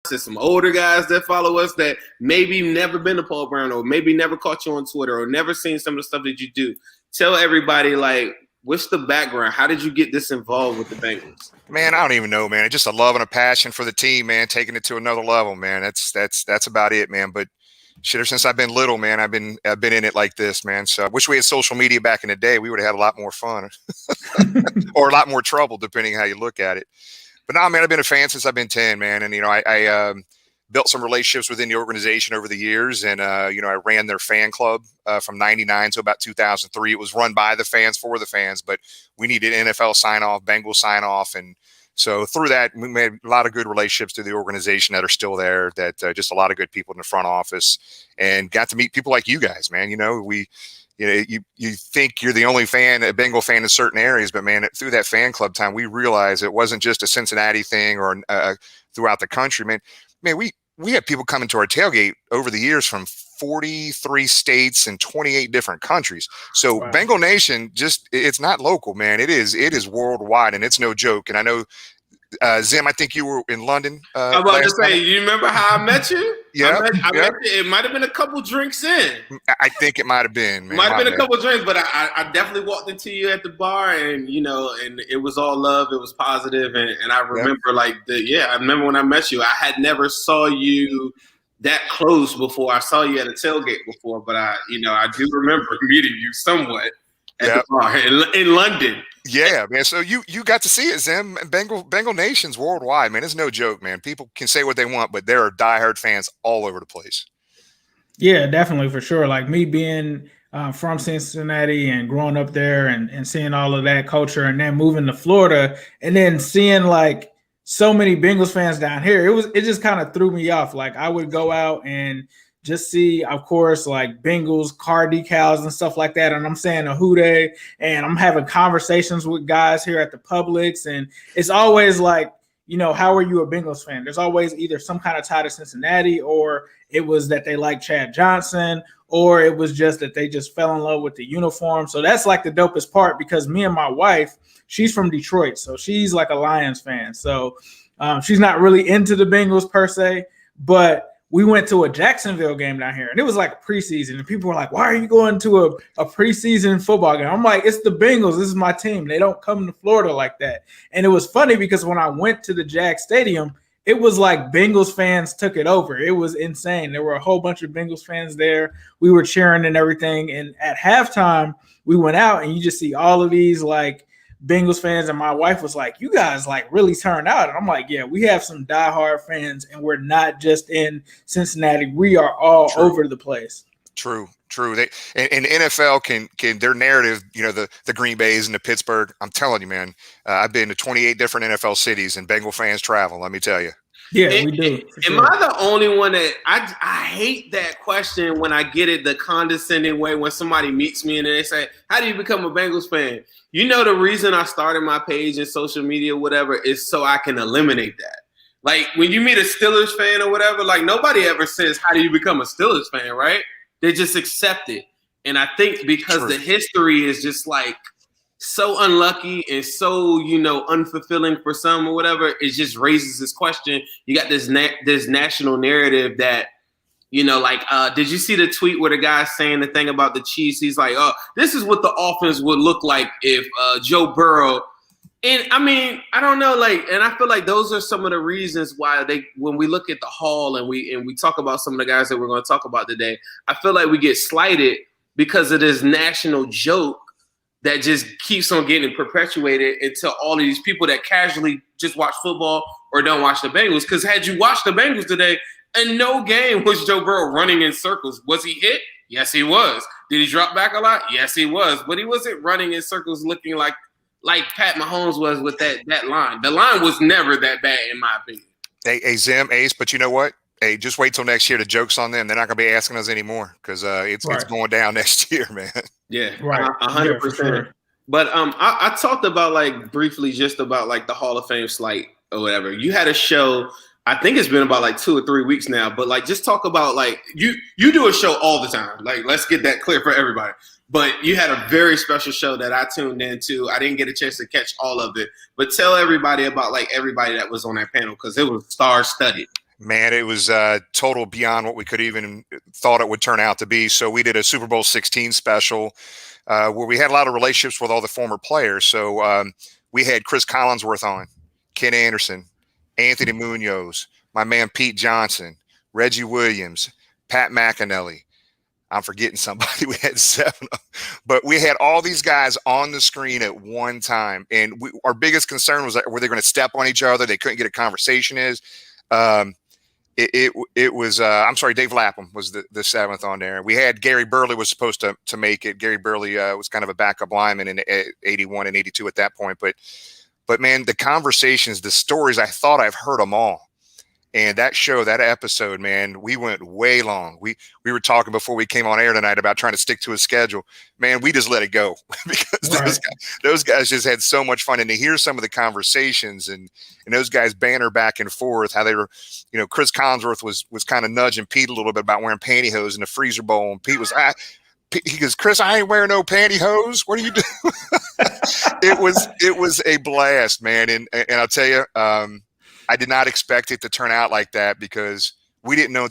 to some older guys that follow us that maybe never been to Paul Brown or maybe never caught you on Twitter or never seen some of the stuff that you do. Tell everybody, like, what's the background? How did you get this involved with the Bengals? Man, I don't even know, man. It's just a love and a passion for the team, man, taking it to another level, man. That's about it, man. But shit, ever since I've been little, man, I've been in it like this, man. So I wish we had social media back in the day. We would have had a lot more fun or a lot more trouble, depending how you look at it. But no, man, I've been a fan since I've been 10, man. And, I built some relationships within the organization over the years. And, I ran their fan club from 99 to about 2003. It was run by the fans for the fans, but we needed NFL sign off, Bengals sign off. And so through that, we made a lot of good relationships to the organization that are still there, that just a lot of good people in the front office, and got to meet people like you guys, man. You think you're the only a Bengal fan in certain areas, but man, through that fan club time, we realized it wasn't just a Cincinnati thing or throughout the country, man. Man, we had people coming to our tailgate over the years from 43 states and 28 different countries. So wow. Bengal Nation, it's not local, man. It is worldwide, and it's no joke. And I know, Zim, I think you were in London. I'm about to say, you remember how I met you? Yeah. I met you. It might have been a couple drinks in. I think it might have been. Man. Might have been a couple drinks, but I definitely walked into you at the bar, and and it was all love. It was positive, and I remember I remember when I met you. I had never saw you that close before. I saw you at a tailgate before, but I do remember meeting you somewhat at the bar in London. Yeah, man. So you got to see it, Zim. Bengal Nation's worldwide, man. It's no joke, man. People can say what they want, but there are diehard fans all over the place. Yeah, definitely, for sure. Like me being from Cincinnati and growing up there and seeing all of that culture, and then moving to Florida and then seeing like so many Bengals fans down here, it just kind of threw me off. Like I would go out and just see, of course, like Bengals car decals and stuff like that. And I'm saying a who dey, and I'm having conversations with guys here at the Publix. And it's always like, how are you a Bengals fan? There's always either some kind of tie to Cincinnati, or it was that they like Chad Johnson, or it was just that they just fell in love with the uniform. So that's like the dopest part, because me and my wife, she's from Detroit. So she's like a Lions fan. So she's not really into the Bengals per se, but we went to a Jacksonville game down here, and it was like preseason, and people were like, why are you going to a preseason football game? I'm like, it's the Bengals. This is my team. They don't come to Florida like that. And it was funny because when I went to the Jag Stadium, it was like Bengals fans took it over. It was insane. There were a whole bunch of Bengals fans there. We were cheering and everything. And at halftime, we went out, and you just see all of these like Bengals fans, and my wife was like, you guys like really turned out. And I'm like, yeah, we have some diehard fans, and we're not just in Cincinnati. We are all over the place. True. They and the NFL can their narrative, the Green Bays and the Pittsburgh. I'm telling you, man, I've been to 28 different NFL cities, and Bengal fans travel. Let me tell you. Yeah, we do. Am I the only one that I hate that question when I get it the condescending way when somebody meets me and they say, how do you become a Bengals fan? The reason I started my page and social media, whatever, is so I can eliminate that. Like when you meet a Steelers fan or whatever, like nobody ever says, how do you become a Steelers fan, right? They just accept it. And I think because the history is just like so unlucky and so, unfulfilling for some or whatever, it just raises this question. You got this national narrative that, did you see the tweet where the guy's saying the thing about the Chiefs? He's like, oh, this is what the offense would look like if Joe Burrow. And I mean, I don't know, and I feel like those are some of the reasons why when we look at the Hall and we talk about some of the guys that we're going to talk about today, I feel like we get slighted because of this national joke that just keeps on getting perpetuated until all of these people that casually just watch football or don't watch the Bengals. Because had you watched the Bengals today, in no game was Joe Burrow running in circles. Was he hit? Yes, he was. Did he drop back a lot? Yes, he was. But he wasn't running in circles looking like Pat Mahomes was with that line. The line was never that bad, in my opinion. Hey, Zim, Ace, but you know what? Hey, just wait till next year. The joke's on them. They're not going to be asking us anymore because it's going down next year, man. Yeah, right. 100%. Sure. But I talked about briefly just about the Hall of Fame slate or whatever. You had a show. I think it's been about 2 or 3 weeks now. But just talk about you do a show all the time. Let's get that clear for everybody. But you had a very special show that I tuned into. I didn't get a chance to catch all of it. But tell everybody about everybody that was on that panel because it was star-studded. Man, it was total beyond what we could even thought it would turn out to be. So we did a Super Bowl 16 special where we had a lot of relationships with all the former players. So we had Chris Collinsworth on, Ken Anderson, Anthony Munoz, my man Pete Johnson, Reggie Williams, Pat McAnally. I'm forgetting somebody. We had 7 of them. But we had all these guys on the screen at one time. And our biggest concern was were they going to step on each other? They couldn't get a conversation It was I'm sorry, Dave Lapham was the 7th on there. We had Gary Burley was supposed to make it. Gary Burley was kind of a backup lineman in 81 and 82 at that point. But man, the conversations, the stories, I thought I've heard them all. And that show, that episode, man, we went way long. We were talking before we came on air tonight about trying to stick to a schedule. Man, we just let it go because those guys just had so much fun. And to hear some of the conversations and those guys banter back and forth, how they were, Chris Collinsworth was kind of nudging Pete a little bit about wearing pantyhose in the freezer bowl. And Pete was, he goes, Chris, I ain't wearing no pantyhose. What are you doing? It was a blast, man. And I'll tell you, I did not expect it to turn out like that because we didn't know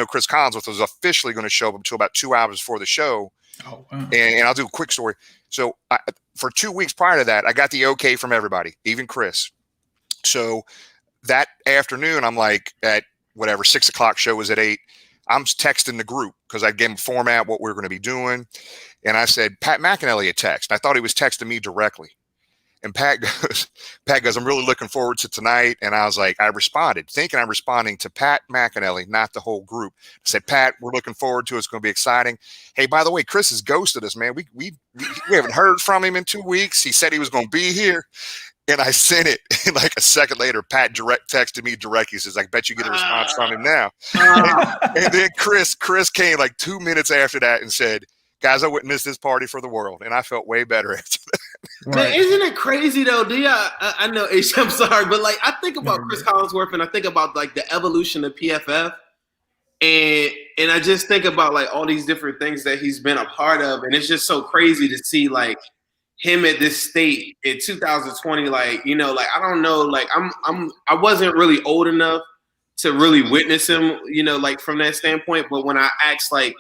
Chris Collinsworth was officially going to show up until about 2 hours before the show. Oh, wow. And I'll do a quick story. So for 2 weeks prior to that, I got the okay from everybody, even Chris. So that afternoon, I'm like at whatever 6 o'clock show was at 8. I'm texting the group because I gave him format what we were going to be doing, and I said Pat McAnally a text. I thought he was texting me directly. And Pat goes, I'm really looking forward to tonight. And I was like, I responded, thinking I'm responding to Pat McAnally, not the whole group. I said, Pat, we're looking forward to it. It's going to be exciting. Hey, by the way, Chris has ghosted us, man. We haven't heard from him in 2 weeks. He said he was going to be here. And I sent it. And like a second later, Pat texted me directly. He says, I bet you get a response from him now. And then Chris came like 2 minutes after that and said, guys, I wouldn't miss this party for the world. And I felt way better after that. Right. Man, isn't it crazy though? I know H, I'm sorry, but like I think about Chris Collinsworth and I think about like the evolution of PFF, and I just think about like all these different things that he's been a part of, and it's just so crazy to see like him at this state in 2020. Like like I don't know, like I wasn't really old enough to really witness him, like from that standpoint. But when I asked like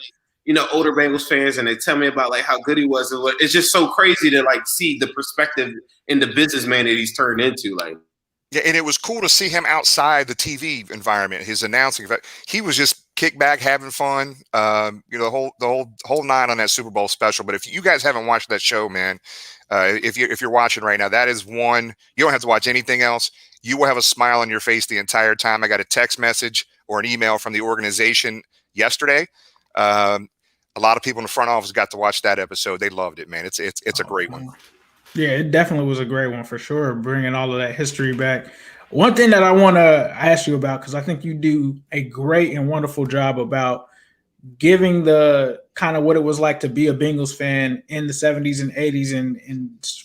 older Bengals fans and they tell me about like how good he was, it's just so crazy to like see the perspective in the businessman that he's turned into. Like, yeah, and it was cool to see him outside the TV environment. His announcing, he was just kick back, having fun. The whole night on that Super Bowl special. But if you guys haven't watched that show, man, if you're watching right now, that is one. You don't have to watch anything else. You will have a smile on your face the entire time. I got a text message or an email from the organization yesterday. A lot of people in the front office got to watch that episode. They loved it, man. It's a great one. Yeah, it definitely was a great one for sure, bringing all of that history back. One thing that I want to ask you about, because I think you do a great and wonderful job about giving the kind of what it was like to be a Bengals fan in the 70s and 80s and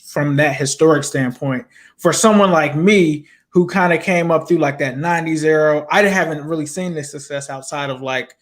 from that historic standpoint. For someone like me who kind of came up through like that 90s era, I haven't really seen this success outside of like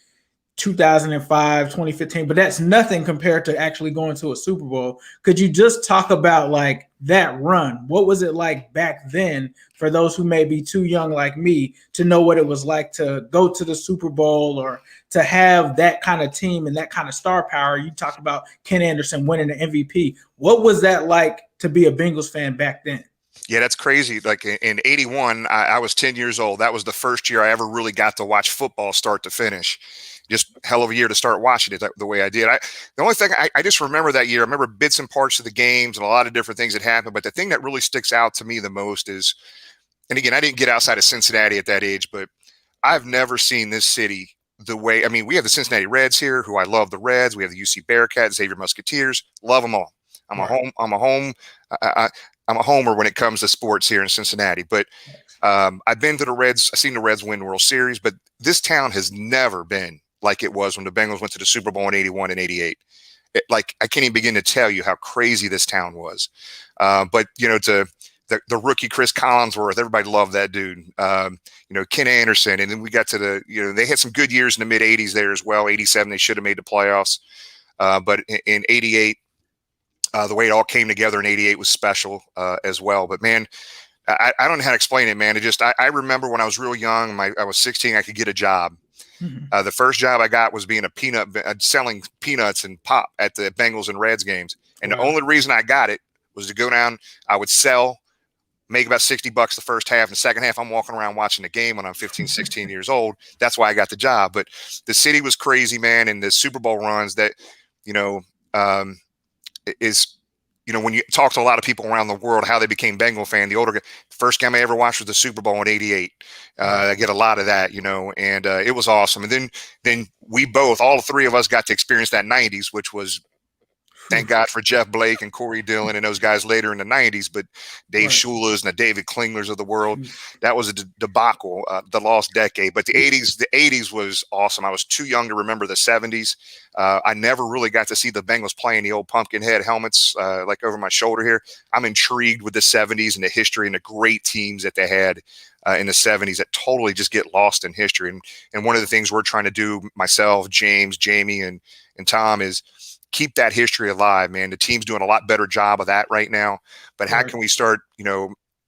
2005, 2015, but that's nothing compared to actually going to a Super Bowl. Could you just talk about like that run? What was it like back then for those who may be too young like me to know what it was like to go to the Super Bowl or to have that kind of team and that kind of star power? You talked about Ken Anderson winning the MVP. What was that like to be a Bengals fan back then? Yeah, that's crazy. Like in 81, I was 10 years old. That was the first year I ever really got to watch football start to finish. Just hell of a year to start watching it the way I did. The only thing I just remember that year, I remember bits and parts of the games and a lot of different things that happened. But the thing that really sticks out to me the most is, and again, I didn't get outside of Cincinnati at that age, but I've never seen this city the way, I mean, we have the Cincinnati Reds here, who I love the Reds. We have the UC Bearcats, Xavier Musketeers, love them all. I'm a homer when it comes to sports here in Cincinnati, but I've been to the Reds. I've seen the Reds win World Series, but this town has never been like it was when the Bengals went to the Super Bowl in 81 and 88. Like, I can't even begin to tell you how crazy this town was. But, to the rookie Chris Collinsworth, everybody loved that dude. Ken Anderson. And then we got to they had some good years in the mid 80s there as well. 87, they should have made the playoffs. But in 88, the way it all came together in 88 was special as well. But man, I don't know how to explain it, man. It just, I remember when I was real young, I was 16, I could get a job. The first job I got was being selling peanuts and pop at the Bengals and Reds games. And the only reason I got it was to go down, I would sell, make about $60 the first half. And the second half, I'm walking around watching the game when I'm 15, 16 years old. That's why I got the job. But the city was crazy, man. And the Super Bowl runs that, when you talk to a lot of people around the world, how they became Bengal fan, the first game I ever watched was the Super Bowl in '88. I get a lot of that, and it was awesome. And then all three of us got to experience that '90s, which was, thank God for Jeff Blake and Corey Dillon and those guys later in the '90s, but Dave Shula's and the David Klinglers of the world, that was a debacle, the lost decade. But the '80s was awesome. I was too young to remember the '70s. I never really got to see the Bengals playing the old pumpkin head helmets like over my shoulder here. I'm intrigued with the '70s and the history and the great teams that they had in the '70s that totally just get lost in history. And one of the things we're trying to do, myself, James, Jamie, and Tom, is keep that history alive, man. The team's doing a lot better job of that right now. But how can we start,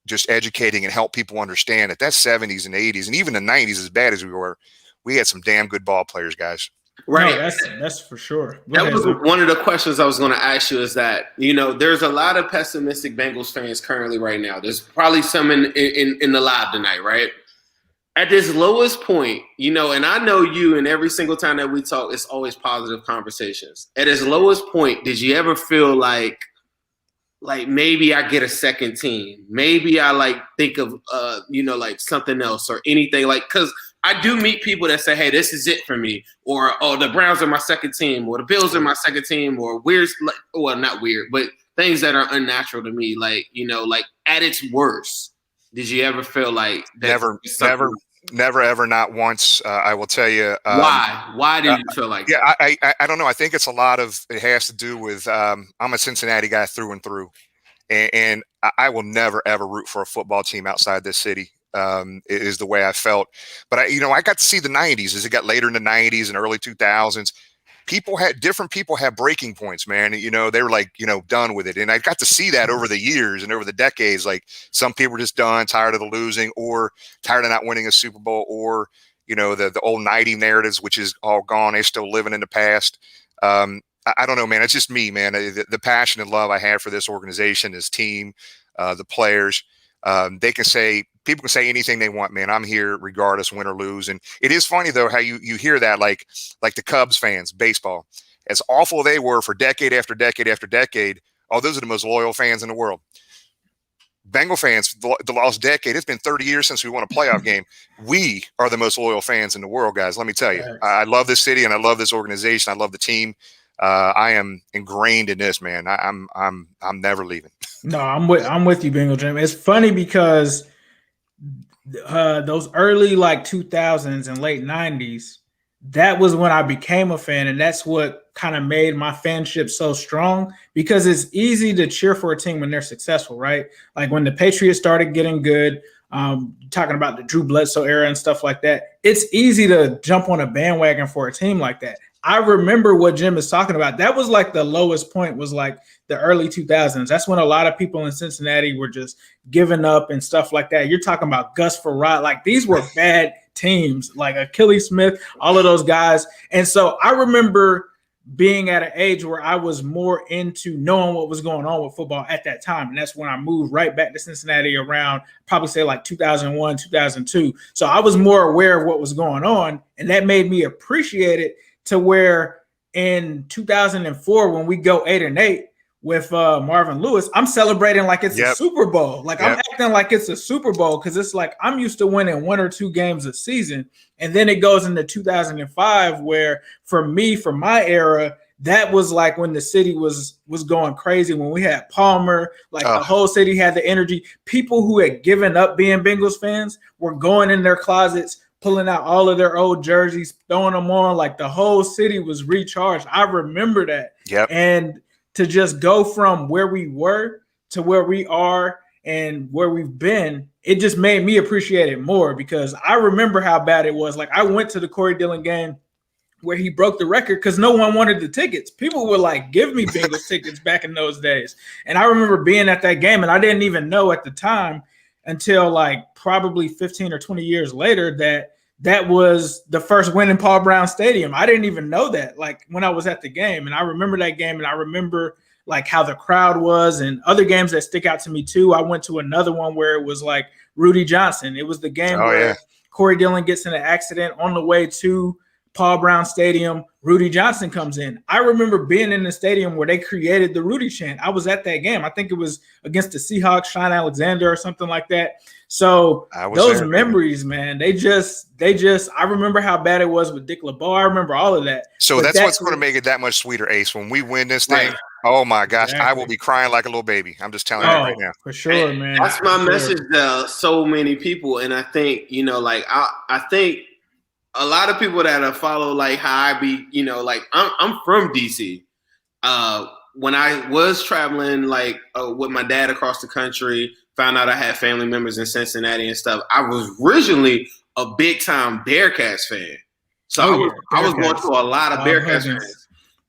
just educating and help people understand that '70s and '80s and even the '90s, as bad as we were, we had some damn good ball players, guys. Right. No, that's for sure. That was one of the questions I was going to ask you, is that, there's a lot of pessimistic Bengals fans currently right now. There's probably some in the live tonight, right? At this lowest point, and I know you, and every single time that we talk, it's always positive conversations. At its lowest point, did you ever feel like maybe I get a second team? Maybe I think of, something else or anything, because I do meet people that say, hey, this is it for me. Or, oh, the Browns are my second team, or the Bills are my second team, or weird, well, not weird, but things that are unnatural to me. At its worst, did you ever feel like that? Never, ever, not once. I will tell you. Why? Why did you feel like that? I don't know. I think it's it has to do with, I'm a Cincinnati guy through and through. And I will never, ever root for a football team outside this city. Is the way I felt. But I got to see the '90s as it got later in the '90s and early 2000s. Different people had breaking points, man. They were done with it. And I got to see that over the years and over the decades. Some people were just done, tired of the losing, or tired of not winning a Super Bowl, or, the old '90 narratives, which is all gone. They're still living in the past. I don't know, man. It's just me, man. The passion and love I have for this organization, this team, the players. People can say anything they want, man. I'm here regardless, win or lose. And it is funny, though, how you hear that, like the Cubs fans, baseball, as awful they were for decade after decade after decade. Oh, those are the most loyal fans in the world. Bengal fans, the last decade, it's been 30 years since we won a playoff game. We are the most loyal fans in the world, guys. Let me tell you, I love this city and I love this organization. I love the team. I am ingrained in this, man. I'm never leaving. No, I'm with you, Bengal Jim. It's funny because those early 2000s and late 90s, that was when I became a fan, and that's what kind of made my fanship so strong, because it's easy to cheer for a team when they're successful, right? Like when the Patriots started getting good, talking about the Drew Bledsoe era and stuff like that, it's easy to jump on a bandwagon for a team like that. I remember what Jim is talking about. That was the lowest point, was the early 2000s. That's when a lot of people in Cincinnati were just giving up and stuff like that. You're talking about Gus Frerotte. These were bad teams, like Achilles Smith, all of those guys. And so I remember being at an age where I was more into knowing what was going on with football at that time. And that's when I moved right back to Cincinnati around probably say 2001, 2002. So I was more aware of what was going on, and that made me appreciate it, to where in 2004, when we go 8-8 with Marvin Lewis, I'm celebrating like it's a Super Bowl. I'm acting like it's a Super Bowl, because it's I'm used to winning 1 or 2 games a season. And then it goes into 2005, where for me, for my era, that was when the city was going crazy, when we had Palmer, the whole city had the energy. People who had given up being Bengals fans were going in their closets, pulling out all of their old jerseys, throwing them on. The whole city was recharged. I remember that. Yep. And to just go from where we were to where we are and where we've been, it just made me appreciate it more, because I remember how bad it was. I went to the Corey Dillon game where he broke the record because no one wanted the tickets. People were give me Bengals tickets back in those days. And I remember being at that game, and I didn't even know at the time until like probably 15 or 20 years later that was the first win in Paul Brown Stadium. I didn't even know that, like, when I was at the game. And I remember that game, and I remember like how the crowd was, and other games that stick out to me too. I went to another one where it was like Rudy Johnson. It was the game where Corey Dillon gets in an accident on the way to Paul Brown Stadium. Rudy Johnson comes in. I remember being in the stadium where they created the Rudy chant. I was at that game. I think it was against the Seahawks, Sean Alexander or something like that. So those memories, man, they just, I remember how bad it was with Dick LeBeau. I remember all of that. So that's what's going to make it that much sweeter, Ace. When we win this thing, oh my gosh, I will be crying like a little baby. I'm just telling you right now. For sure, man. That's my message to so many people. And I think, like, I think a lot of people that follow like how I be, like I'm from DC. When I was traveling like with my dad across the country, found out I had family members in Cincinnati and stuff. I was originally a big time Bearcats fan, so I was going to a lot of Bearcats fans.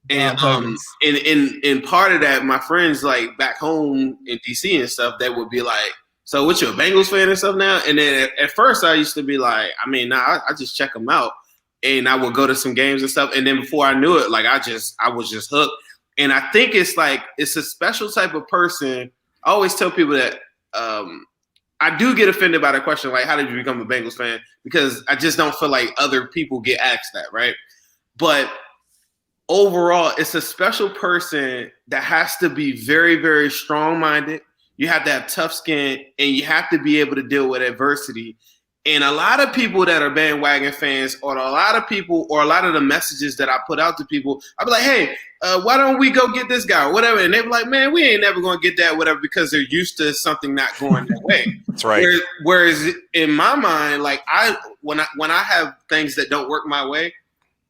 And in part of that, my friends like back home in DC and stuff, they would be like, "So, what, you a Bengals fan and stuff now?" And then at first, I used to be like, I just check them out, and I would go to some games and stuff. And then before I knew it, like I was just hooked. And I think it's a special type of person. I always tell people that I do get offended by the question, like, how did you become a Bengals fan? Because I just don't feel like other people get asked that, right? But overall, it's a special person that has to be very, very strong-minded. You have to have tough skin, and you have to be able to deal with adversity. And a lot of people that are bandwagon fans, or a lot of the messages that I put out to people, I'll be like, hey, why don't we go get this guy or whatever? And they be like, man, we ain't never going to get that, whatever, because they're used to something not going their way. That's right. Whereas in my mind, like when I have things that don't work my way,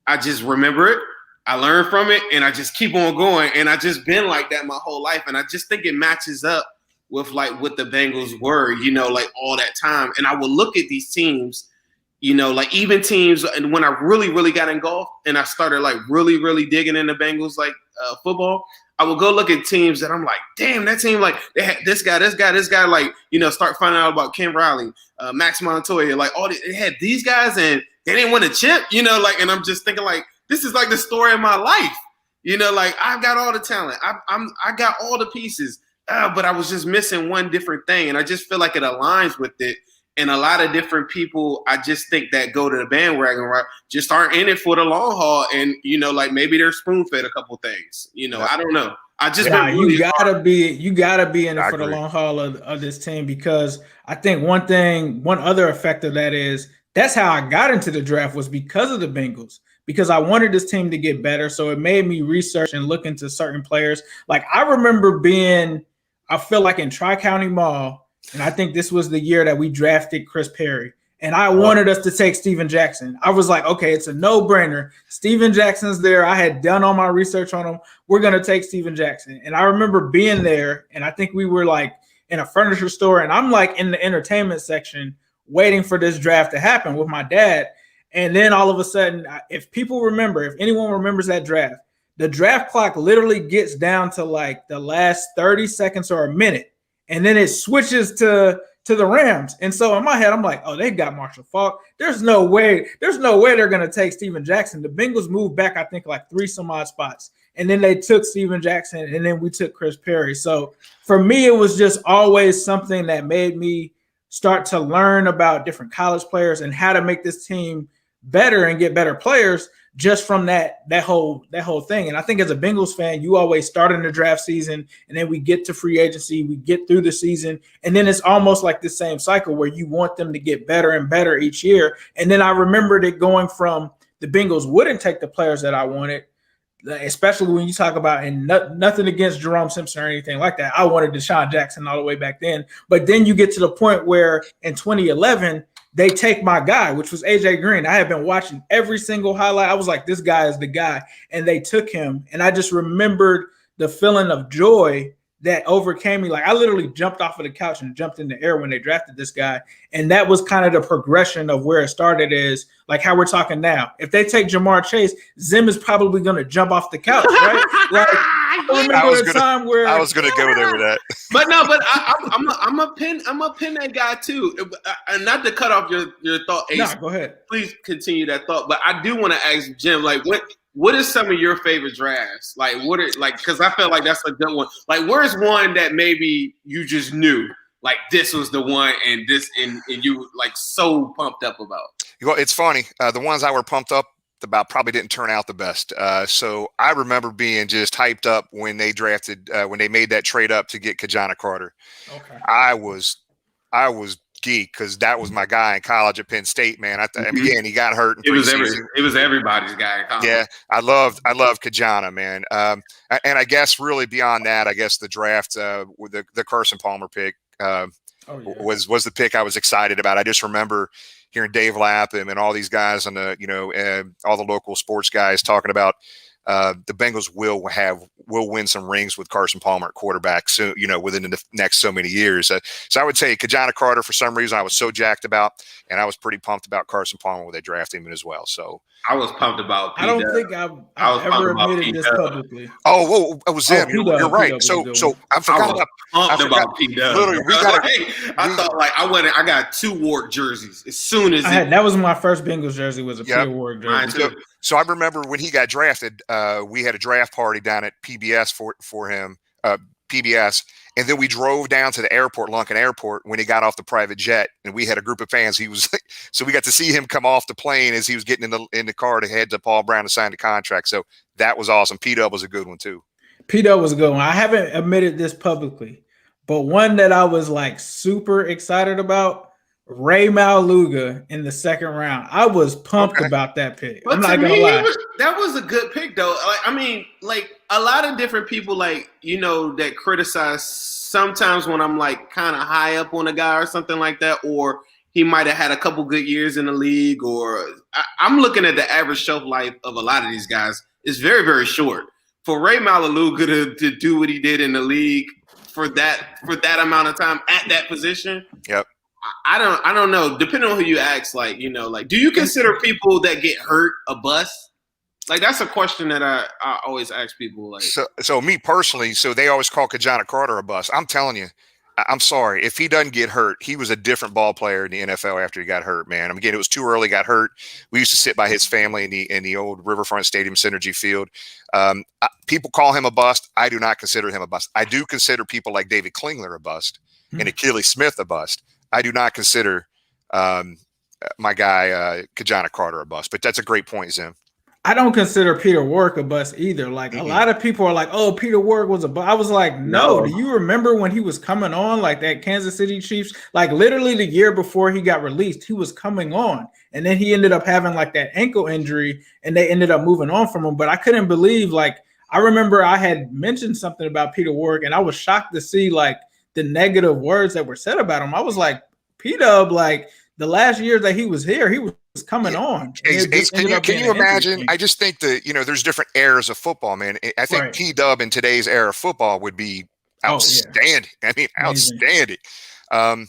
I just remember it. I learn from it, and I just keep on going. And I just been like that my whole life. And I just think it matches up with like what the Bengals were, like all that time. And I would look at these teams, like even teams, and when I really, really got engulfed and I started like really, really digging into Bengals, like football, I would go look at teams that I'm like, damn, that team, like they had this guy, like, start finding out about Ken Riley, Max Montoya, like they had these guys and they didn't win a chip, like, and I'm just thinking like, this is like the story of my life, like I've got all the talent. I got all the pieces. But I was just missing one different thing, and I just feel like it aligns with it. And a lot of different people, I just think that go to the bandwagon, right, just aren't in it for the long haul, and like maybe they're spoon-fed a couple things. I don't know. I just really you gotta be in it for the long haul of this team, because I think one other effect of that is that's how I got into the draft, was because of the Bengals. Because I wanted this team to get better, so it made me research and look into certain players. Like I remember I feel like in Tri-County Mall, and I think this was the year that we drafted Chris Perry, and I wanted us to take Steven Jackson. I was like, okay, it's a no-brainer. Steven Jackson's there. I had done all my research on him. We're going to take Steven Jackson. And I remember being there, and I think we were like in a furniture store, and I'm like in the entertainment section waiting for this draft to happen with my dad. And then all of a sudden, if anyone remembers that draft, the draft clock literally gets down to like the last 30 seconds or a minute, and then it switches to the Rams. And so in my head, I'm like, oh, they've got Marshall Faulk. There's no way they're going to take Steven Jackson. The Bengals moved back, I think, like 3 some odd spots. And then they took Steven Jackson, and then we took Chris Perry. So for me, it was just always something that made me start to learn about different college players and how to make this team better and get better players, just from that whole thing. And I think as a Bengals fan, you always start in the draft season, and then we get to free agency, we get through the season, and then it's almost like the same cycle where you want them to get better and better each year. And then I remembered it going from the Bengals wouldn't take the players that I wanted, especially when you talk about, and nothing against Jerome Simpson or anything like that. I wanted Deshaun Jackson all the way back then. But then you get to the point where in 2011, they take my guy, which was AJ Green. I had been watching every single highlight. I was like, this guy is the guy. And they took him. And I just remembered the feeling of joy that overcame me. Like I literally jumped off of the couch and jumped in the air when they drafted this guy. And that was kind of the progression of where it started, is like how we're talking now. If they take Jamar Chase, Zim is probably going to jump off the couch, right? I remember a time where I was going to go there with that. But no, but I'm a pin that guy too. And not to cut off your thought, Ace. No, go ahead. Please continue that thought. But I do want to ask Jim, like, what is some of your favorite drafts? Like, because I feel like that's a good one. Like, where's one that maybe you just knew, like, this was the one, and you were, like, so pumped up about? It's funny. The ones I were pumped up about probably didn't turn out the best. So I remember being just hyped up when they drafted, when they made that trade up to get Kajana Carter. Okay. I was geek because that was my guy in college at Penn State, man. Again, he got hurt. It was everybody's guy in college. Yeah, I love Kajana, man. And I guess really beyond that, I guess the draft with the Carson Palmer pick was the pick I was excited about. I just remember hearing Dave Lapham and all these guys on the, all the local sports guys talking about the Bengals will win some rings with Carson Palmer at quarterback soon, within the next so many years. So I would say Kajana Carter, for some reason, I was so jacked about, and I was pretty pumped about Carson Palmer when they drafted him as well. So I was pumped about I don't think I've ever admitted this publicly. Oh, it was him. You're right. So I forgot about P-Dub. Literally, I thought like I got 2 Ward jerseys as soon as that was my first Bengals jersey, was a Peter Ward jersey. So I remember when he got drafted, we had a draft party down at PBS for him, PBS, and then we drove down to the airport, Lunken Airport, when he got off the private jet, and we had a group of fans. So we got to see him come off the plane as he was getting in the car to head to Paul Brown to sign the contract. So that was awesome. P-Dub was a good one too. P-Dub was a good one. I haven't admitted this publicly, but one that I was like super excited about, Ray Maluga in the second round. I was pumped about that pick. But I'm not gonna lie. That was a good pick though. Like a lot of different people that criticize sometimes when I'm like kind of high up on a guy or something like that, or he might have had a couple good years in the league, or I'm looking at the average shelf life of a lot of these guys. It's very, very short. For Ray Maluga to do what he did in the league for that amount of time at that position. Yep. I don't know. Depending on who you ask, do you consider people that get hurt a bust? Like, that's a question that I always ask people. Like, so me personally, so they always call Kajana Carter a bust. I'm telling you, I'm sorry. If he doesn't get hurt, he was a different ball player in the NFL after he got hurt, man. Again, it was too early, got hurt. We used to sit by his family in the old Riverfront Stadium Synergy Field. People call him a bust. I do not consider him a bust. I do consider people like David Klingler a bust and Achilles Smith a bust. I do not consider my guy Kajana Carter a bust, but that's a great point, Zim. I don't consider Peter Warrick a bust either. Like a lot of people are like, "Oh, Peter Warrick was a bust." I was like, "No." Do you remember when he was coming on, like that Kansas City Chiefs? Like literally the year before he got released, he was coming on, and then he ended up having like that ankle injury, and they ended up moving on from him. But I couldn't believe, like, I remember I had mentioned something about Peter Warrick, and I was shocked to see like the negative words that were said about him. I was like, P-Dub, like the last year that he was here, he was coming on. Can you imagine? I just think that, there's different eras of football, man. I think P-Dub in today's era of football would be outstanding. I mean, outstanding. Yeah,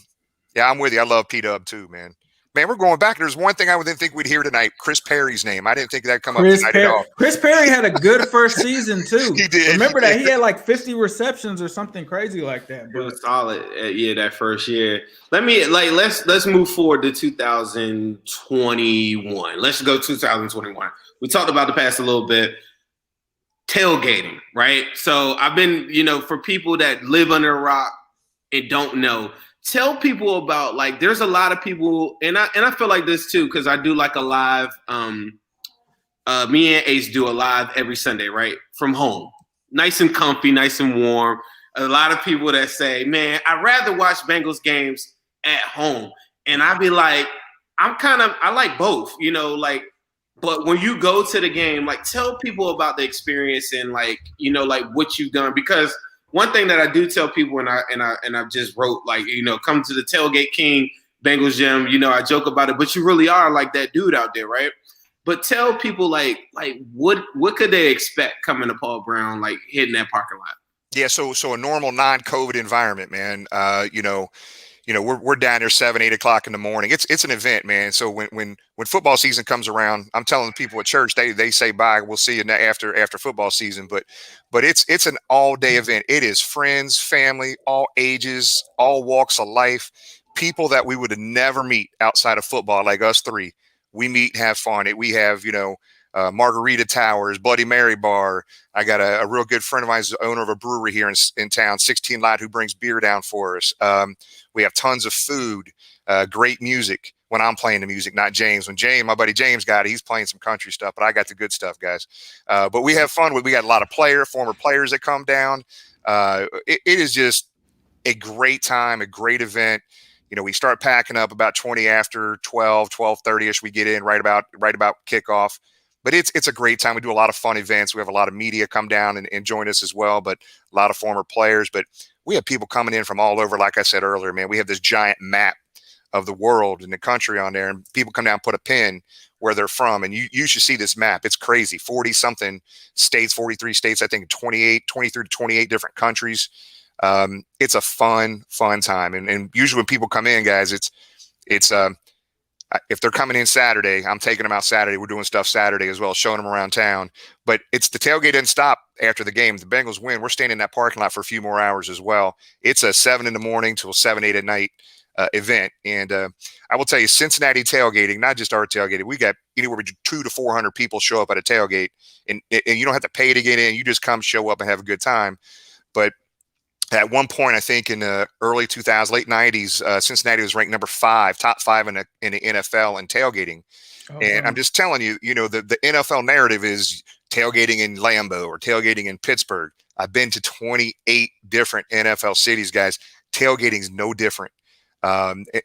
I'm with you. I love P-Dub too, man. Man, we're going back. There's one thing I didn't think we'd hear tonight. Chris Perry's name. I didn't think that'd come up tonight at all. Chris Perry had a good first season too. He did. Remember that he had like 50 receptions or something crazy like that. It was solid. Yeah, that first year. Let's move forward to 2021. Let's go 2021. We talked about the past a little bit. Tailgating, right? So I've been, for people that live under a rock and don't know, tell people about, like, there's a lot of people, and I feel like this too, because I do like a live, me and Ace do a live every Sunday, right? From home. Nice and comfy, nice and warm. A lot of people that say, man, I'd rather watch Bengals games at home. And I'd be like, I like both, but when you go to the game, like, tell people about the experience and like what you've done, because one thing that I do tell people, and I just wrote, like, come to the Tailgate King, Bengals Gym. I joke about it, but you really are like that dude out there, right? But tell people like what could they expect coming to Paul Brown, like hitting that parking lot? Yeah, so a normal non-COVID environment, man. we're down there 7, 8 o'clock in the morning. It's an event, man. So when football season comes around, I'm telling the people at church, they say bye. We'll see you after football season. But it's an all day event. It is friends, family, all ages, all walks of life, people that we would have never meet outside of football, like us three. We meet, have fun. We have Margarita Towers, Bloody Mary Bar. I got a real good friend of mine, who's the owner of a brewery here in town, 16 Lot, who brings beer down for us. We have tons of food, great music when I'm playing the music, not James. When my buddy James got it, he's playing some country stuff, but I got the good stuff, guys. But we have fun. We got a lot of former players that come down. It is just a great time, a great event. We start packing up about 20 after 12:30ish. We get in right about kickoff. But it's a great time. We do a lot of fun events. We have a lot of media come down and join us as well, but a lot of former players. But we have people coming in from all over. Like I said earlier, man, we have this giant map of the world and the country on there, and people come down and put a pin where they're from. And you should see this map. It's crazy. 40-something states, 43 states, I think 23 to 28 different countries. It's a fun time. And usually when people come in, guys, it's if they're coming in Saturday, I'm taking them out Saturday. We're doing stuff Saturday as well, showing them around town. But it's the tailgate didn't stop after the game. If the Bengals win, we're staying in that parking lot for a few more hours as well. It's a 7 in the morning till 7, 8 at night event. And I will tell you, Cincinnati tailgating, not just our tailgating, we got anywhere between 200 to 400 people show up at a tailgate. And you don't have to pay to get in. You just come, show up, and have a good time. But at one point, I think in the early 2000s, late 90s, Cincinnati was ranked number 5, top 5 in the NFL in tailgating. And I'm just telling you, the NFL narrative is tailgating in Lambeau or tailgating in Pittsburgh. I've been to 28 different NFL cities, guys. Tailgating is no different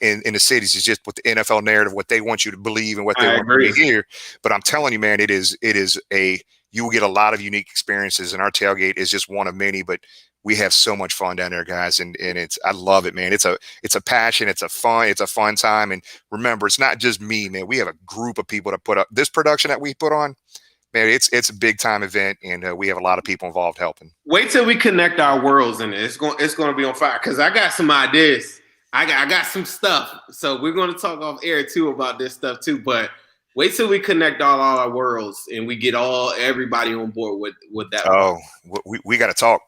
in the cities. It's just what the NFL narrative, what they want you to believe and what they want you to hear. But I'm telling you, man, you will get a lot of unique experiences, and our tailgate is just one of many. But we have so much fun down there, guys, and I love it, man. It's a passion, it's a fun time. And remember, it's not just me, man. We have a group of people that put up this production that we put on. Man, it's a big time event, and we have a lot of people involved helping. Wait till we connect our worlds in it. It's going to be on fire because I got some ideas. I got some stuff. So we're going to talk off air too about this stuff too. But wait till we connect all our worlds and we get everybody on board with that. Oh, we got to talk.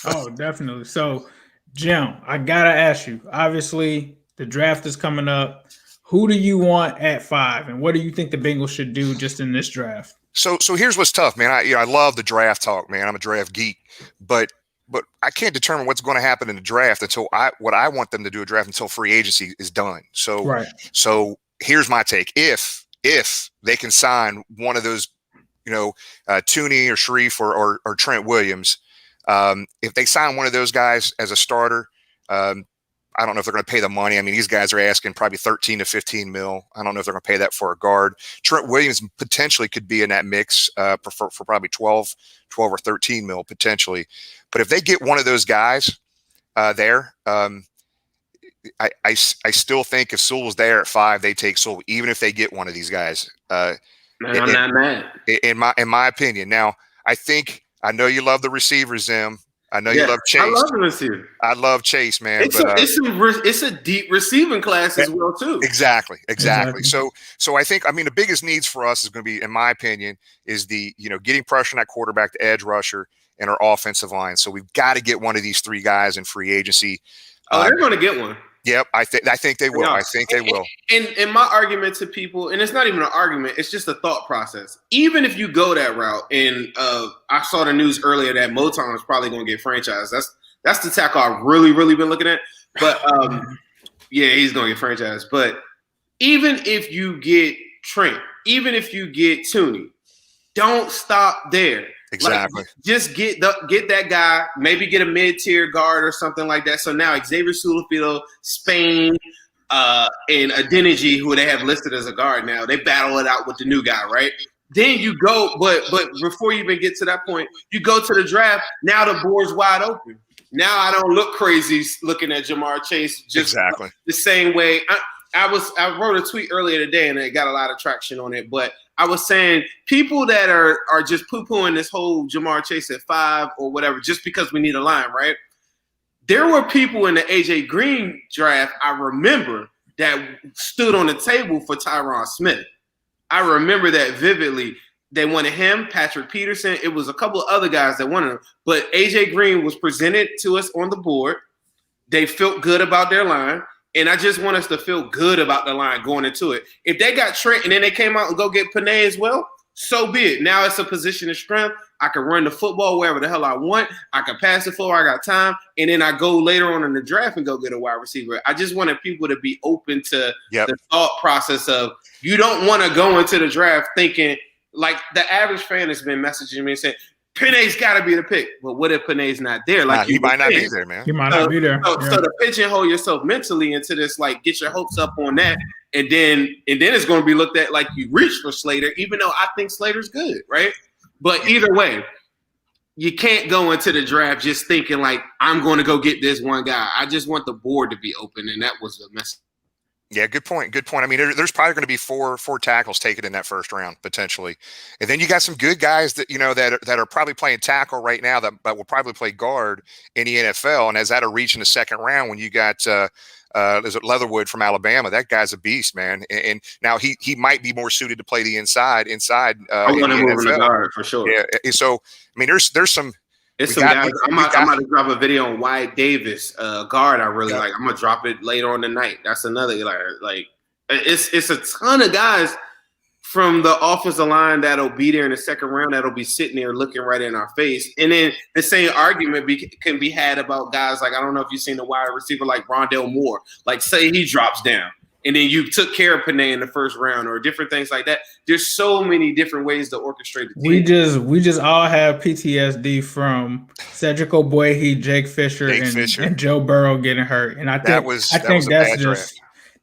Oh, definitely. So, Jim, I gotta ask you. Obviously, the draft is coming up. Who do you want at 5, and what do you think the Bengals should do just in this draft? So here's what's tough, man. I love the draft talk, man. I'm a draft geek, but I can't determine what's going to happen in the draft until I want them to do a draft until free agency is done. So right. So here's my take: if they can sign one of those, Tooney or Sharif or Trent Williams. If they sign one of those guys as a starter, I don't know if they're going to pay the money. I mean, these guys are asking probably 13 to 15 mil. I don't know if they're going to pay that for a guard. Trent Williams potentially could be in that mix for probably 12 or 13 mil potentially. But if they get one of those guys there, I still think if Sewell was there at 5, they take Sewell, even if they get one of these guys. Man, I'm not mad. In my opinion. Now, I know you love the receiver, Zim. I know you love Chase. I love the receiver. I love Chase, man. It's a deep receiving class as well, too. Exactly. So I think, the biggest needs for us is going to be, in my opinion, is getting pressure on that quarterback, the edge rusher, and our offensive line. So we've got to get one of these 3 guys in free agency. They're going to get one. Yep, I think they will. I think they will. And my argument to people, and it's not even an argument, it's just a thought process. Even if you go that route, and I saw the news earlier that Motown is probably going to get franchised. That's the tackle I've really, really been looking at. But yeah, he's going to get franchised. But even if you get Trent, even if you get Tooney, don't stop there. Exactly. Just get that guy, maybe get a mid-tier guard or something like that. So now Xavier Sulafilo, Spain, and Adeniji, who they have listed as a guard now, they battle it out with the new guy, right? Then you go, but before you even get to that point, you go to the draft. Now the board's wide open. Now I don't look crazy looking at Jamar Chase just exactly the same way. I wrote a tweet earlier today and it got a lot of traction on it, but I was saying people that are just poo-pooing this whole Jamar Chase at 5 or whatever just because we need a line, right? there were people in the AJ Green draft I remember that stood on the table for Tyron Smith. I remember that vividly. They wanted him, Patrick Peterson. It was a couple of other guys that wanted him. But AJ Green was presented to us on the board. They felt good about their line. And I just want us to feel good about the line going into it. If they got Trent and then they came out and go get Panay as well, so be it. Now it's a position of strength. I can run the football wherever the hell I want. I can pass the floor. I got time. And then I go later on in the draft and go get a wide receiver. I just wanted people to be open to the thought process of you don't want to go into the draft thinking like the average fan has been messaging me and saying, Panay's got to be the pick. But what if Panay's not there? Like he might not be there, man. He might not be there. So to pigeonhole yourself mentally into this, like get your hopes up on that, and then it's going to be looked at like you reached for Slater, even though I think Slater's good, right? But either way, you can't go into the draft just thinking like I'm going to go get this one guy. I just want the board to be open, and that was the message. Yeah, good point. Good point. I mean, there's probably going to be four tackles taken in that first round potentially, and then you got some good guys that that are probably playing tackle right now that will probably play guard in the NFL. And as that are reaching the second round, when you got is it Leatherwood from Alabama? That guy's a beast, man. And now he might be more suited to play the inside. I want to move in the guard for sure. Yeah. So I mean, there's some. It's some guys. I'm about to drop a video on Wyatt Davis, guard. I really like. I'm gonna drop it later on tonight. That's another like. It's a ton of guys from the offensive line that'll be there in the second round. That'll be sitting there looking right in our face. And then the same argument can be had about guys like I don't know if you've seen the wide receiver like Rondell Moore. Like say he drops down, and then you took care of Panay in the first round, or different things like that. There's so many different ways to orchestrate the team. We just all have PTSD from Cedric Ogbuehi, Jake Fisher, and Joe Burrow getting hurt, and I think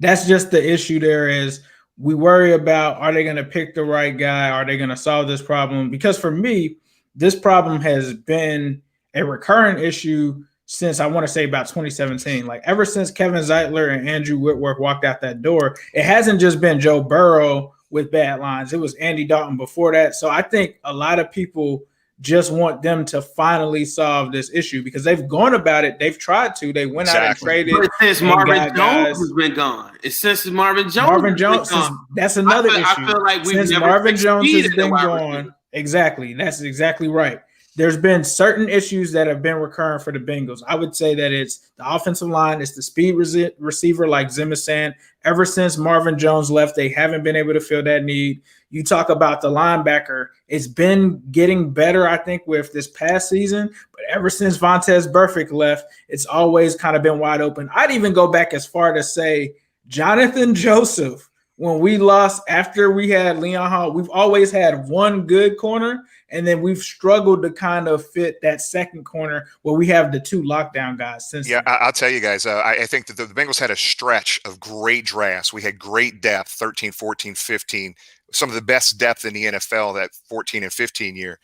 that's just the issue. There is we worry about are they going to pick the right guy? Are they going to solve this problem? Because for me, this problem has been a recurrent issue since I want to say about 2017. Like ever since Kevin Zeitler and Andrew Whitworth walked out that door, it hasn't just been Joe Burrow with bad lines. It was Andy Dalton before that. So I think a lot of people just want them to finally solve this issue because they've gone about it. They've tried to. They went out and traded. But since Marvin Jones has been gone. It's since Marvin Jones. That's another issue. I feel like since Marvin Jones has been gone. Exactly. That's exactly right. There's been certain issues that have been recurrent for the Bengals. I would say that it's the offensive line, it's the speed receiver like Zim is saying. Ever since Marvin Jones left, they haven't been able to fill that need. You talk about the linebacker. It's been getting better, I think, with this past season. But ever since Vontaze Burfict left, it's always kind of been wide open. I'd even go back as far to say Jonathan Joseph, when we lost after we had Leon Hall, we've always had one good corner. And then we've struggled to kind of fit that second corner where we have the two lockdown guys. I'll tell you guys, I think that the Bengals had a stretch of great drafts. We had great depth, 13, 14, 15, some of the best depth in the NFL that 14 and 15 year.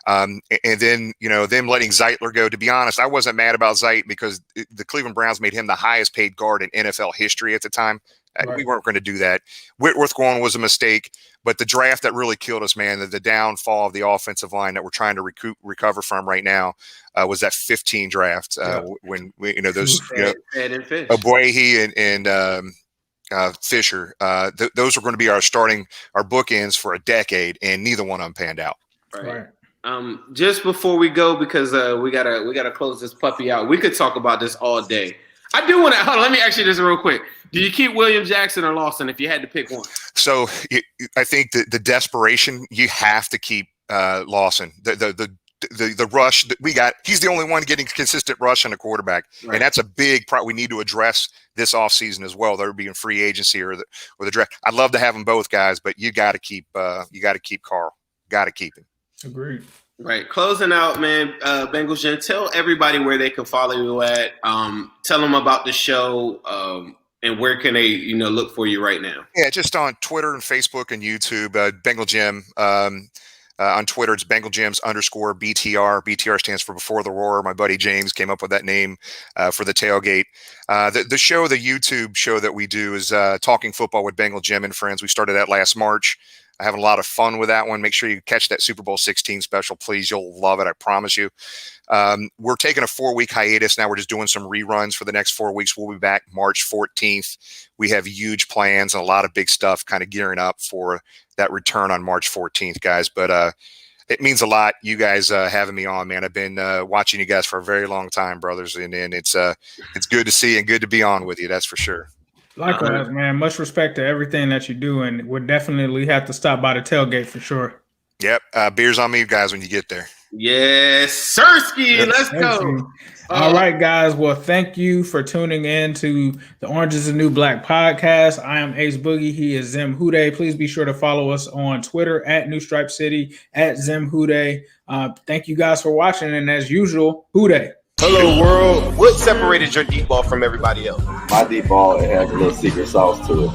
And then, them letting Zeitler go. To be honest, I wasn't mad about Zeit because the Cleveland Browns made him the highest paid guard in NFL history at the time. Right. We weren't going to do that. Whitworth going was a mistake, but the draft that really killed us, man, the downfall of the offensive line that we're trying to recover from right now was that 15 draft when those Ogbuehi and Fisher. Those are going to be our bookends for a decade, and neither one of them panned out. Right. Just before we go, because we gotta close this puppy out. We could talk about this all day. I do want to. Let me ask you this real quick. Do you keep William Jackson or Lawson if you had to pick one? So I think the desperation, you have to keep Lawson. The rush that we got, he's the only one getting consistent rush on the quarterback, and that's a big problem we need to address this offseason as well. There would be in free agency or the draft. I'd love to have them both guys, but you got to keep Carl. Got to keep him. Agreed. Right. Closing out, man, Bengals Gen, tell everybody where they can follow you at. Tell them about the show and where can they, look for you right now. Yeah, just on Twitter and Facebook and YouTube, Bengal Gym. On Twitter, it's Bengal Gyms _BTR. BTR stands for Before the Roar. My buddy James came up with that name for the tailgate. The YouTube show that we do is Talking Football with Bengal Gym and Friends. We started that last March. having a lot of fun with that one. Make sure you catch that Super Bowl 16 special, please. You'll love it. I promise you. We're taking a 4-week hiatus now. We're just doing some reruns for the next 4 weeks. We'll be back March 14th. We have huge plans and a lot of big stuff kind of gearing up for that return on March 14th, guys. But it means a lot, you guys having me on, man. I've been watching you guys for a very long time, brothers, and it's good to see and good to be on with you. That's for sure. Likewise, man. Much respect to everything that you do, and we'll definitely have to stop by the tailgate for sure. Yep. Beers on me, guys, when you get there. Yes, Sirski. Let's go. All right, guys. Well, thank you for tuning in to the Orange is the New Black podcast. I am Ace Boogie. He is Zim Hude. Please be sure to follow us on Twitter at New Stripe City, at Zim Hude. Thank you guys for watching. And as usual, Hude. Hello, world. What separated your deep ball from everybody else? My deep ball, it has a little secret sauce to it.